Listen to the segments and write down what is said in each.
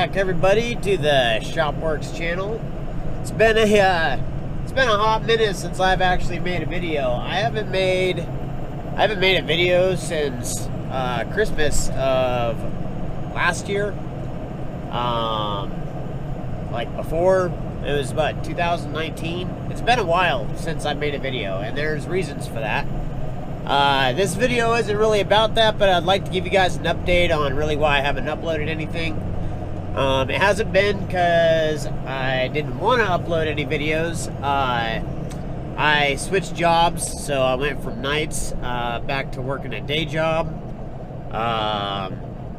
back, everybody, to the Shopworks channel. It's been a hot minute since I've actually made a video. I haven't made a video since Christmas of last year. Like before, it was about 2019. It's been a while since I made a video, and there's reasons for that. This video isn't really about that, but I'd like to give you guys an update on really why I haven't uploaded anything. It hasn't been because I didn't want to upload any videos. I switched jobs, so I went from nights back to working a day job.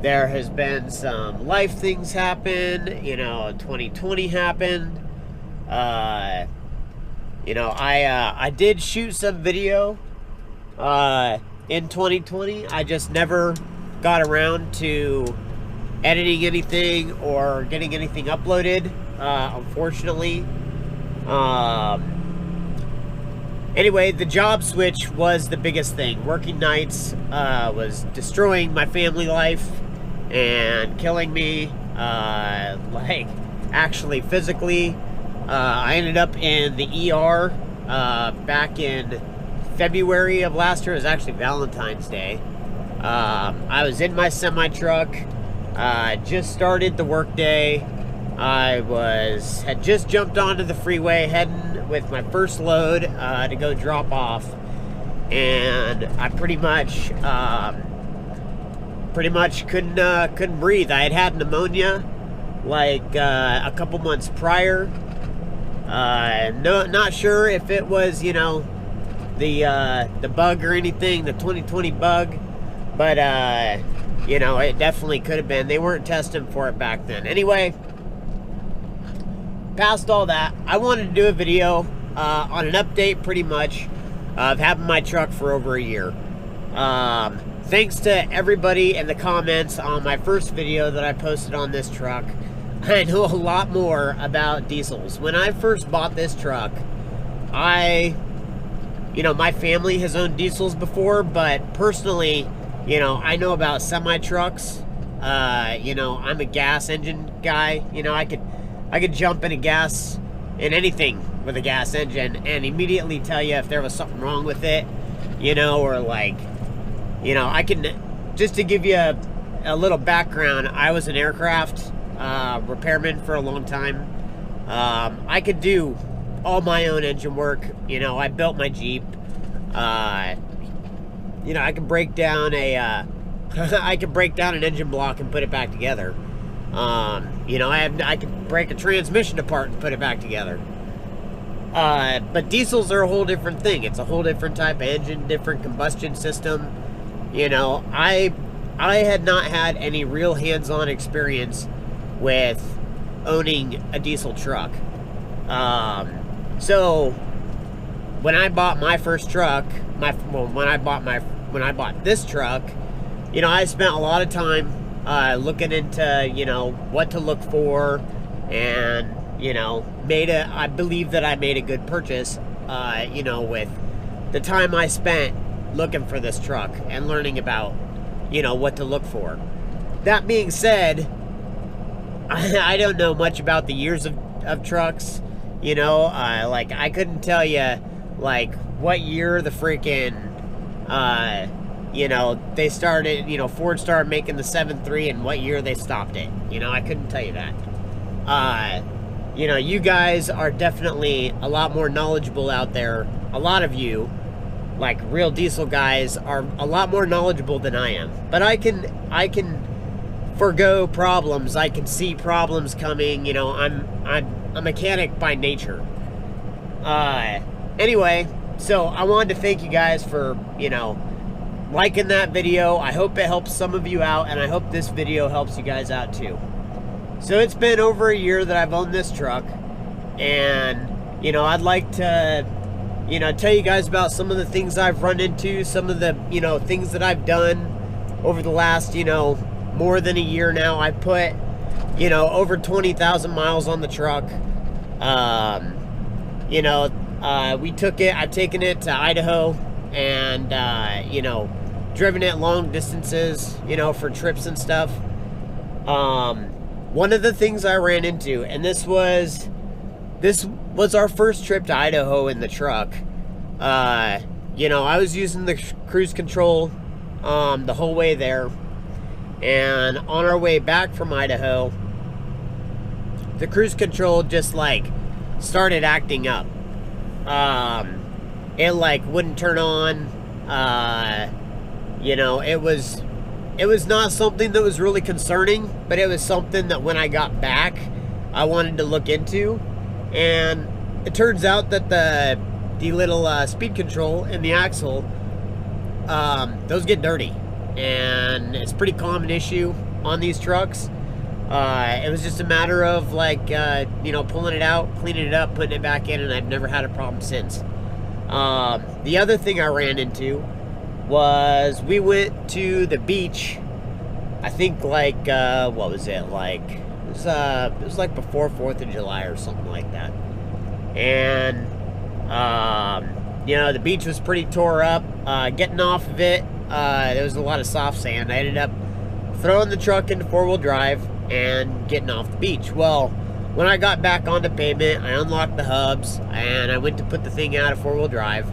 There has been some life things happen. 2020 happened. I did shoot some video in 2020. I just never got around to editing anything or getting anything uploaded, unfortunately. Anyway, the job switch was the biggest thing. Working nights was destroying my family life and killing me, like actually physically. I ended up in the ER back in February of last year. It was actually Valentine's Day. I was in my semi-truck, just started the work day. I had just jumped onto the freeway heading with my first load to go drop off, and I pretty much couldn't breathe. I had pneumonia like a couple months prior. Not sure if it was the bug or anything, the 2020 bug, but it definitely could have been. They weren't testing for it back then. Anyway, past all that, I wanted to do a video on an update pretty much of having my truck for over a year. Thanks to everybody in the comments on my first video that I posted on this truck. I know a lot more about diesels. When I first bought this truck, my family has owned diesels before, but personally, I know about semi-trucks. I'm a gas engine guy. I could jump in anything with a gas engine and immediately tell you if there was something wrong with it, or like, I can, just to give you a little background, I was an aircraft repairman for a long time. I could do all my own engine work. I built my Jeep. I can break down an engine block and put it back together. I could break a transmission apart and put it back together. But diesels are a whole different thing. It's a whole different type of engine, different combustion system. I had not had any real hands-on experience with owning a diesel truck. So when I bought my first truck, when I bought this truck, I spent a lot of time looking into what to look for, and I believe that I made a good purchase with the time I spent looking for this truck and learning about what to look for. That being said, I don't know much about the years of trucks. I couldn't tell you like what year the freaking they started, Ford started making the 7.3 and what year they stopped it. I couldn't tell you that. You guys are definitely a lot more knowledgeable out there. A lot of you, like real diesel guys, are a lot more knowledgeable than I am. But I can forgo problems. I can see problems coming. I'm a mechanic by nature. Anyway, so I wanted to thank you guys for, liking that video. I hope it helps some of you out, and I hope this video helps you guys out too. So it's been over a year that I've owned this truck, and I'd like to tell you guys about some of the things I've run into, some of the things that I've done over the last more than a year now. I put over 20,000 miles on the truck. I've taken it to Idaho and driven it long distances, for trips and stuff. one of the things I ran into, and this was our first trip to Idaho in the truck. You know, I was using the cruise control the whole way there, and on our way back from Idaho, the cruise control just like started acting up. It like wouldn't turn on. You know, it was not something that was really concerning, but it was something that when I got back, I wanted to look into. And it turns out that the little speed control and the axle, those get dirty, and it's a pretty common issue on these trucks. It was just a matter of like, you know, pulling it out, cleaning it up, putting it back in, and I've never had a problem since. The other thing I ran into was we went to the beach, I think like, what was it, like, it was like before 4th of July or something like that. And, you know, the beach was pretty tore up. Getting off of it, there was a lot of soft sand. I ended up throwing the truck into 4-wheel drive and getting off the beach. Well, when I got back onto pavement, I unlocked the hubs and I went to put the thing out of 4-wheel drive.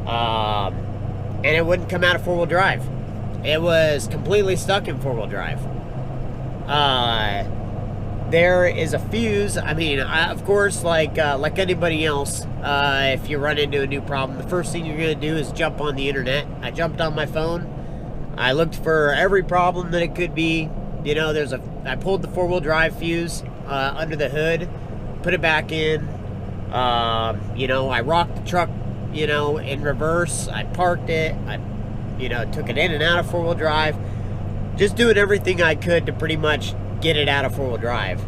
And it wouldn't come out of 4-wheel drive. It was completely stuck in 4-wheel drive. There is a fuse. I mean, of course, like anybody else, if you run into a new problem, the first thing you're going to do is jump on the internet. I jumped on my phone. I looked for every problem that it could be. You know, I pulled the 4-wheel drive fuse under the hood, put it back in. You know, I rocked the truck, you know, in reverse. I parked it. I, you know, took it in and out of 4-wheel drive. Just doing everything I could to pretty much get it out of 4-wheel drive.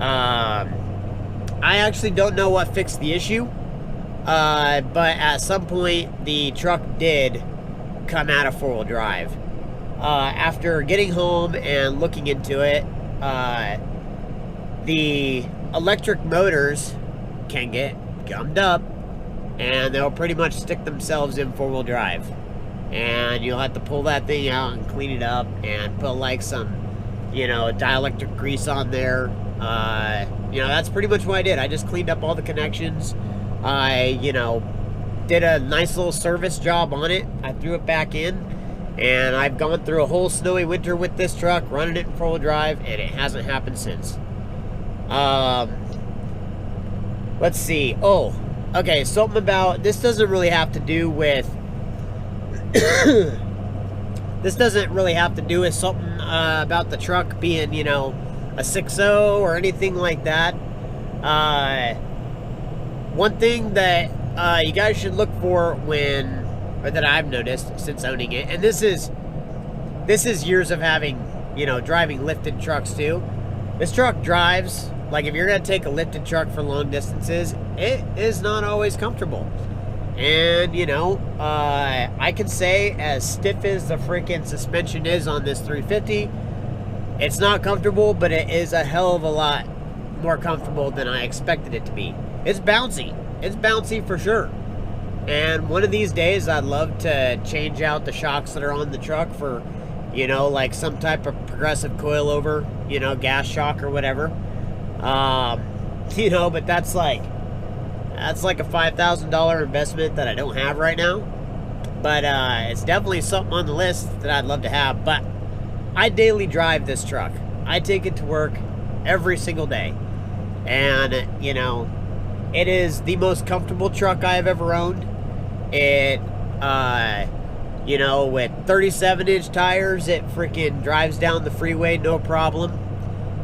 I actually don't know what fixed the issue, but at some point the truck did come out of 4-wheel drive. After getting home and looking into it, the electric motors can get gummed up, and they'll pretty much stick themselves in 4-wheel drive. And you'll have to pull that thing out and clean it up and put like some, you know, dielectric grease on there. You know, that's pretty much what I did. I just cleaned up all the connections. I, you know, did a nice little service job on it. I threw it back in, and I've gone through a whole snowy winter with this truck, running it in 4-wheel drive, and it hasn't happened since. Let's see. Oh, okay, something about, this doesn't really have to do with this doesn't really have to do with something about the truck being, you know, a 6.0 or anything like that. One thing that you guys should look for or that I've noticed since owning it, and this is years of having, you know, driving lifted trucks too. This truck drives, like if you're going to take a lifted truck for long distances, it is not always comfortable. And, you know, I can say, as stiff as the freaking suspension is on this 350, it's not comfortable, but it is a hell of a lot more comfortable than I expected it to be. It's bouncy. It's bouncy for sure. And one of these days, I'd love to change out the shocks that are on the truck for, you know, like some type of progressive coilover, you know, gas shock or whatever. You know, but that's like a $5,000 investment that I don't have right now. But it's definitely something on the list that I'd love to have. But I daily drive this truck. I take it to work every single day. And, you know, it is the most comfortable truck I have ever owned. It, you know, with 37-inch tires, it freaking drives down the freeway, no problem.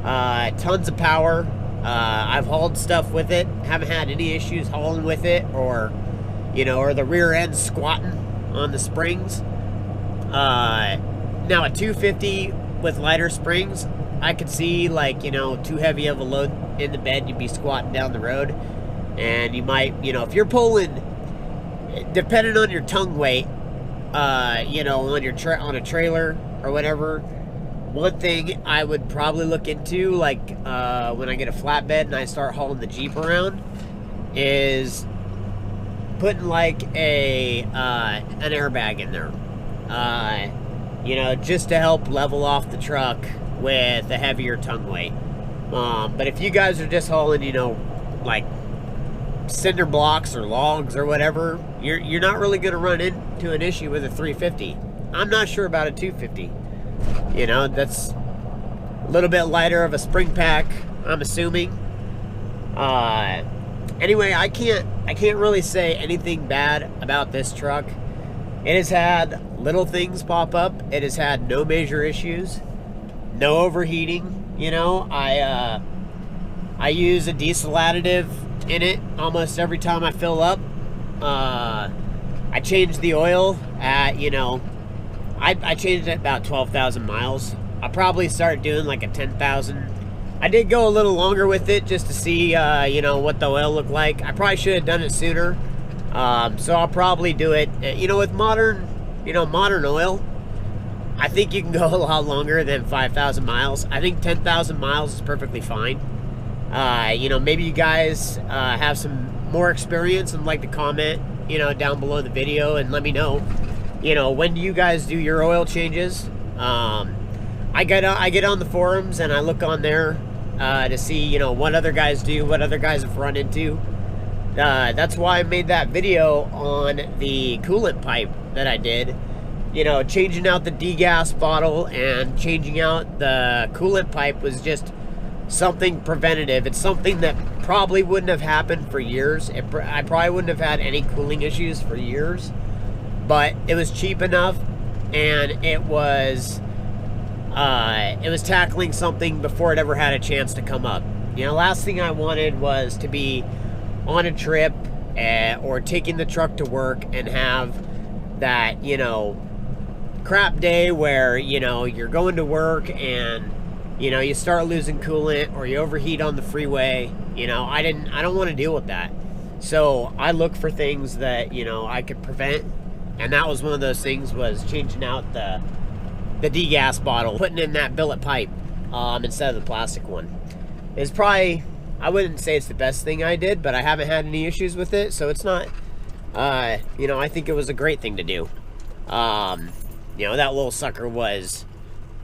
Tons of power. I've hauled stuff with it. Haven't had any issues hauling with it, or, you know, or the rear end squatting on the springs. Now a 250 with lighter springs, I could see, like, you know, too heavy of a load in the bed, you'd be squatting down the road. And you might, you know, if you're pulling, depending on your tongue weight, you know, on a trailer or whatever, one thing I would probably look into, like, when I get a flatbed and I start hauling the Jeep around, is putting like an airbag in there, you know, just to help level off the truck, with a heavier tongue weight. But if you guys are just hauling, you know, like cinder blocks or logs or whatever, you're not really going to run into an issue with a 350. I'm not sure about a 250. You know, that's a little bit lighter of a spring pack, I'm assuming. Anyway, I can't really say anything bad about this truck. It has had little things pop up. It has had no major issues, no overheating. You know, I use a diesel additive in it almost every time I fill up. I changed the oil at, you know, I changed it at about 12,000 miles. I'll probably start doing like a 10,000. I did go a little longer with it just to see, you know, what the oil looked like. I probably should have done it sooner. So I'll probably do it, you know, with modern oil. I think you can go a lot longer than 5,000 miles. I think 10,000 miles is perfectly fine. You know, maybe you guys have some more experience and like to comment, you know, down below the video and let me know, you know, when do you guys do your oil changes? I get on the forums and I look on there to see, you know, what other guys do, what other guys have run into. That's why I made that video on the coolant pipe that I did. You know, changing out the degas bottle and changing out the coolant pipe was just something preventative. It's something that probably wouldn't have happened for years. I probably wouldn't have had any cooling issues for years, but it was cheap enough, and it was tackling something before it ever had a chance to come up. You know, last thing I wanted was to be on a trip or taking the truck to work and have that, you know, crap day where, you know, you're going to work and, you know, you start losing coolant or you overheat on the freeway. You know, I don't want to deal with that. So I look for things that, you know, I could prevent, and that was one of those things, was changing out the degas bottle, putting in that billet pipe instead of the plastic one. It's probably, I wouldn't say it's the best thing I did, but I haven't had any issues with it, so it's not, you know, I think it was a great thing to do. You know, that little sucker was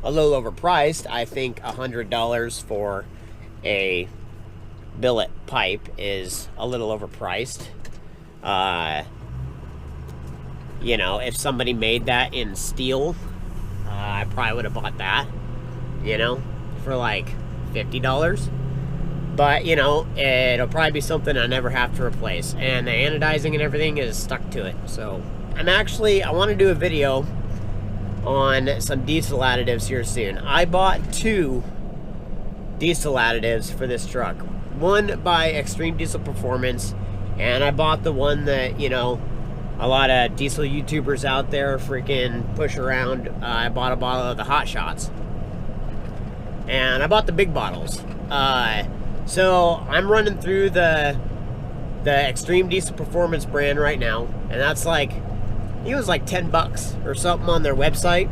a little overpriced. I think $100 for a billet pipe is a little overpriced. You know, if somebody made that in steel, I probably would have bought that, you know, for like $50. But, you know, it'll probably be something I never have to replace. And the anodizing and everything is stuck to it. So, I want to do a video on some diesel additives here soon. I bought 2 diesel additives for this truck. One by Extreme Diesel Performance, and I bought the one that, you know, a lot of diesel YouTubers out there freaking push around. I bought a bottle of the Hot Shots, and I bought the big bottles. So I'm running through the Extreme Diesel Performance brand right now, and that's like, it was like $10 or something on their website.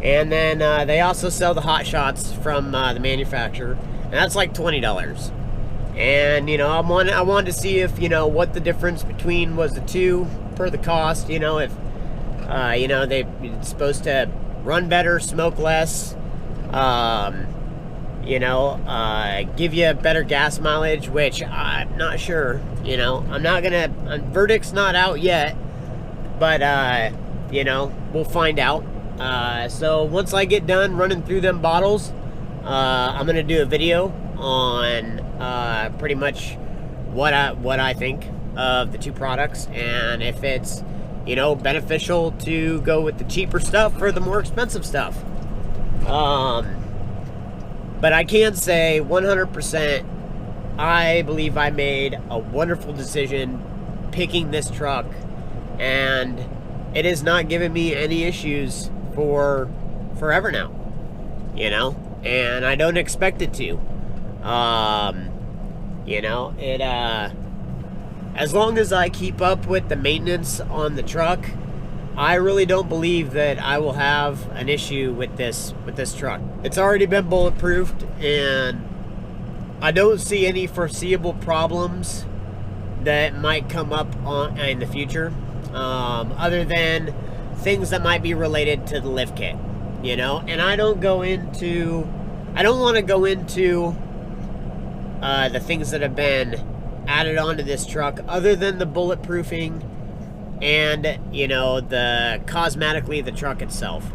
And then they also sell the Hot Shots from the manufacturer, and that's like $20. And, you know, I wanted to see if, you know, what the difference between was the two per the cost. You know, if you know, they're supposed to run better, smoke less, you know, give you better gas mileage, which I'm not sure. You know, I'm not gonna, verdict's not out yet, but you know, we'll find out. So once I get done running through them bottles, I'm gonna do a video on pretty much what I think of the 2 products, and if it's, you know, beneficial to go with the cheaper stuff or the more expensive stuff. But I can say 100% I believe I made a wonderful decision picking this truck, and it has not given me any issues for forever now, you know, and I don't expect it to. You know, it as long as I keep up with the maintenance on the truck, I really don't believe that I will have an issue with this truck. It's already been bulletproofed, and I don't see any foreseeable problems that might come up in the future, other than things that might be related to the lift kit. you know, and I don't want to go into the things that have been added onto this truck other than the bulletproofing and, you know, cosmetically the truck itself.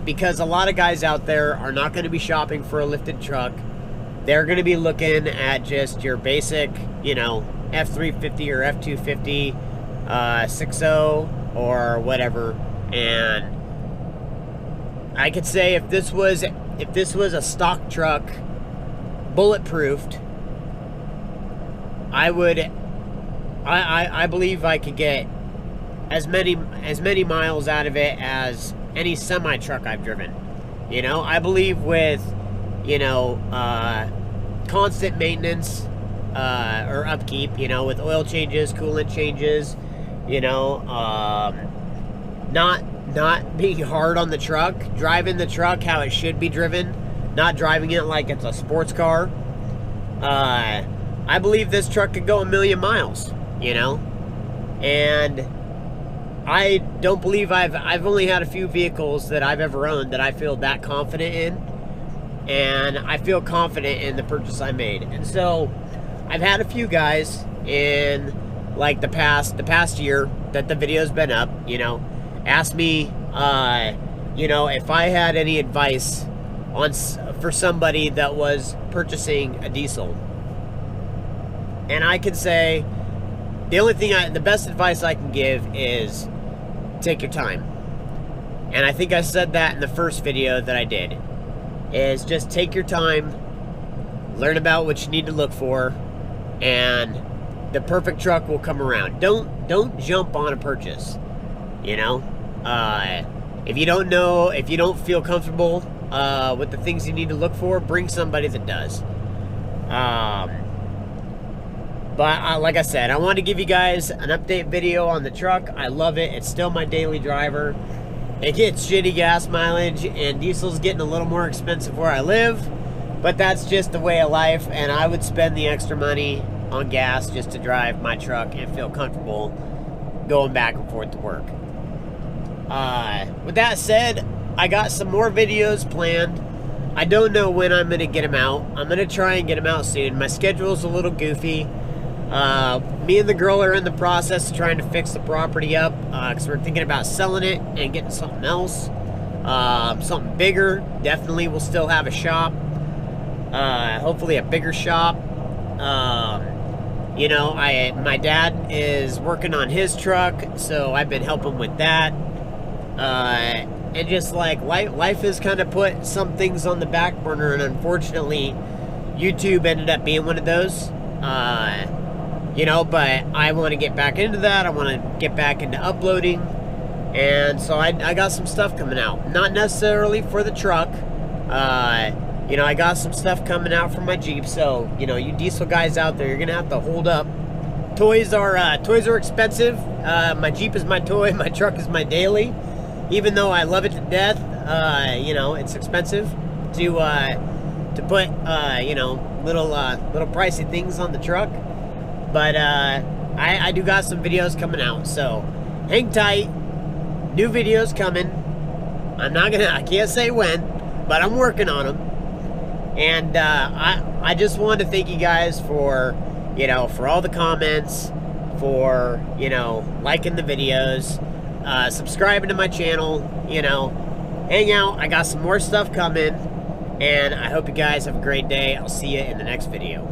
Because a lot of guys out there are not going to be shopping for a lifted truck. They're going to be looking at just your basic, you know, F350 or F250, 6.0 or whatever. And I could say if this was a stock truck, bulletproofed, I believe I could get as many miles out of it as any semi truck I've driven. You know, I believe with, you know, constant maintenance or upkeep, you know, with oil changes, coolant changes, you know, not being hard on the truck, driving the truck how it should be driven, not driving it like it's a sports car. I believe this truck could go 1,000,000 miles, you know, and I don't believe I've only had a few vehicles that I've ever owned that I feel that confident in, and I feel confident in the purchase I made. And so I've had a few guys in like the past year that the video's been up, you know, ask me, you know, if I had any advice for somebody that was purchasing a diesel. And I can say the best advice I can give is take your time. And I think I said that in the first video that I did, is just take your time, learn about what you need to look for, and the perfect truck will come around. Don't jump on a purchase, you know. If you don't feel comfortable with the things you need to look for, bring somebody that does. But like I said, I want to give you guys an update video on the truck. I love it. It's still my daily driver. It gets shitty gas mileage, and diesel's getting a little more expensive where I live, but that's just the way of life, and I would spend the extra money on gas just to drive my truck and feel comfortable going back and forth to work. With that said, I got some more videos planned. I don't know when I'm going to get them out. I'm going to try and get them out soon. My schedule's a little goofy. Me and the girl are in the process of trying to fix the property up, because we're thinking about selling it and getting something else, something bigger. Definitely we'll still have a shop, hopefully a bigger shop. You know, my dad is working on his truck, so I've been helping with that. And just like life has kind of put some things on the back burner, and unfortunately YouTube ended up being one of those. You know, but I want to get back into that. I want to get back into uploading, and so I got some stuff coming out. Not necessarily for the truck. You know, I got some stuff coming out for my Jeep. So, you know, you diesel guys out there, you're gonna have to hold up. Toys are expensive. My Jeep is my toy. My truck is my daily. Even though I love it to death, you know, it's expensive to put you know, little pricey things on the truck. But I do got some videos coming out, so hang tight. New videos coming. I can't say when, but I'm working on them. And I just wanted to thank you guys for, you know, for all the comments, for, you know, liking the videos, subscribing to my channel, you know, hang out. I got some more stuff coming, and I hope you guys have a great day. I'll see you in the next video.